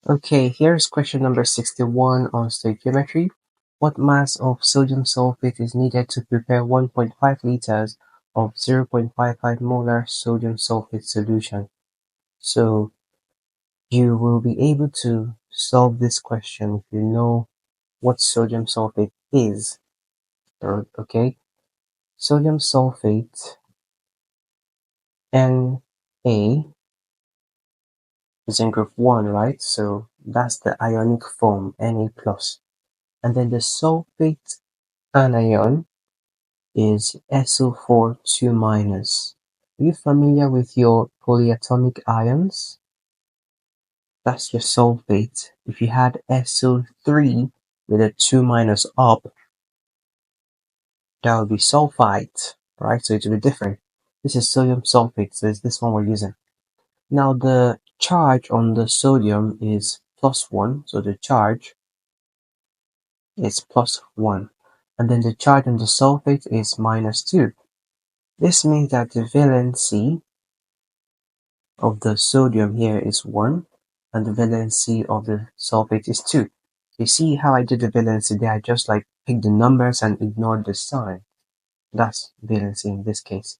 Okay, here's question number 61 on stoichiometry. What mass of sodium sulfate is needed to prepare 1.5 liters of 0.55 molar sodium sulfate solution? So you will be able to solve this question if you know what sodium sulfate is. Okay, sodium sulfate Na is in group 1, right? So that's the ionic form, Na plus. And then the sulfate anion is SO4 2 minus. Are you familiar with your polyatomic ions? That's your sulfate. If you had SO3 with a 2 minus up, that would be sulfite, right? So it will be different. This is sodium sulfate, so it's this one we're using. Now the charge on the sodium is +1, so the charge is +1. And then the charge on the sulfate is -2. This means that the valency of the sodium here is 1 and the valency of the sulfate is 2. You see how I did the valency there? I just like picked the numbers and ignored the sign. That's valency in this case.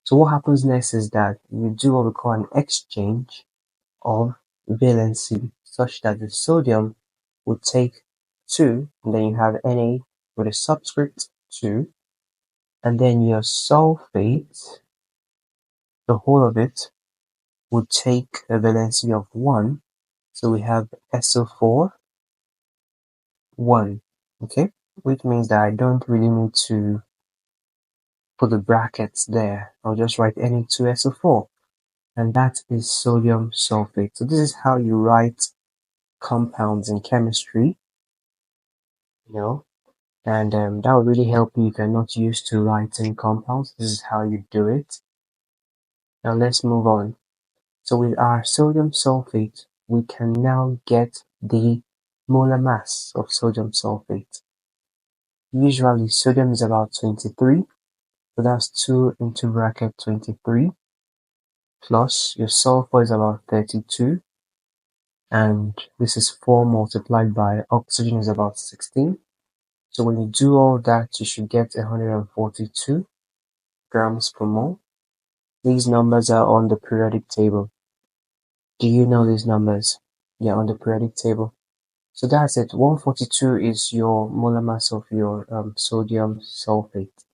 So what happens next is that you do what we call an exchange of valency such that the sodium would take 2 and then you have Na with a subscript 2 and then your sulfate, the whole of it, would take a valency of 1. So we have SO4, 1, okay? Which means that I don't really need to put the brackets there. I'll just write Na2SO4. And that is sodium sulfate. So this is how you write compounds in chemistry, and that will really help you if you're not used to writing compounds. This is how you do it. Now let's move on. So with our sodium sulfate, we can now get the molar mass of sodium sulfate. Usually sodium is about 23, so that's 2 into bracket 23, plus your sulfur is about 32, and this is 4 multiplied by oxygen is about 16. So when you do all that, you should get 142 grams per mole. These numbers are on the periodic table. Do you know these numbers? Yeah, on the periodic table. So that's it. 142 is your molar mass of your sodium sulfate.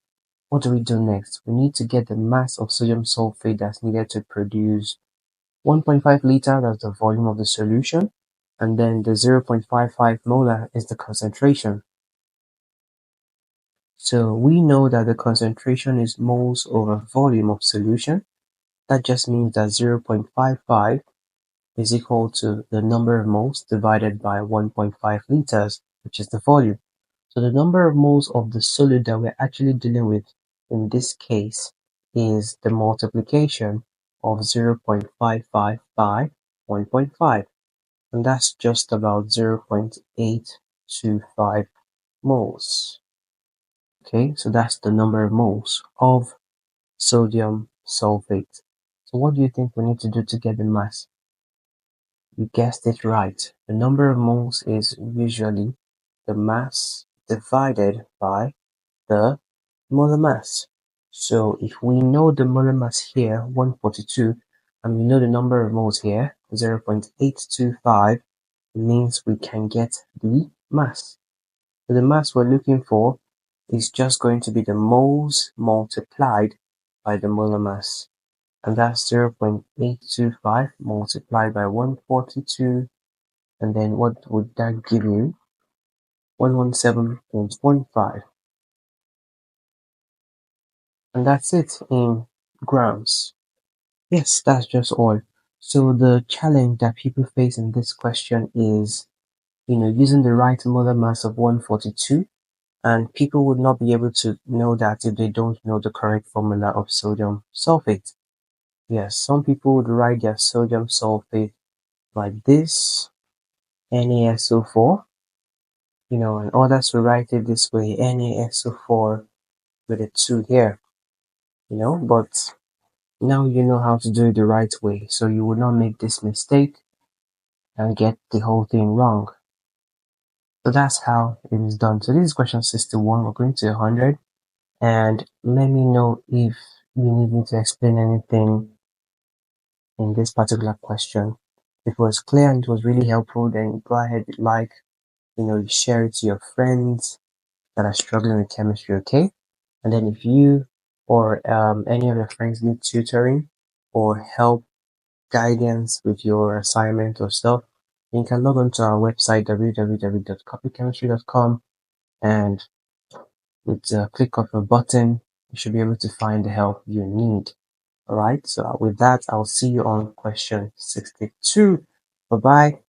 What do we do next? We need to get the mass of sodium sulfate that's needed to produce 1.5 liter, that's the volume of the solution, and then the 0.55 molar is the concentration. So we know that the concentration is moles over volume of solution. That just means that 0.55 is equal to the number of moles divided by 1.5 liters, which is the volume. So the number of moles of the solid that we're actually dealing with in this case is the multiplication of 0.55 by 1.5, and that's just about 0.825 moles. Okay, so that's the number of moles of sodium sulfate. So what do you think we need to do to get the mass? You guessed it right. The number of moles is usually the mass divided by the molar mass. So if we know the molar mass here, 142, and we know the number of moles here, 0.825, it means we can get the mass. So the mass we're looking for is just going to be the moles multiplied by the molar mass. And that's 0.825 multiplied by 142. And then what would that give you? 117.15. And that's it in grams. Yes, that's just all. So the challenge that people face in this question is, using the right molar mass of 142, and people would not be able to know that if they don't know the correct formula of sodium sulfate. Yes, some people would write their sodium sulfate like this, NaSO4, and others will write it this way, NaSO4 with a 2 here, but now you know how to do it the right way, so you will not make this mistake. and get the whole thing wrong. So that's how it is done. So this is question 61. We're going to 100. And let me know if you need me to explain anything in this particular question. If it was clear and it was really helpful, then go ahead, like, you share it to your friends that are struggling with chemistry, okay? And then if you or any of your friends need tutoring or help guidance with your assignment or stuff, you can log on to our website www.copychemistry.com, and with a click of a button, you should be able to find the help you need. All right. So with that, I'll see you on question 62. Bye bye.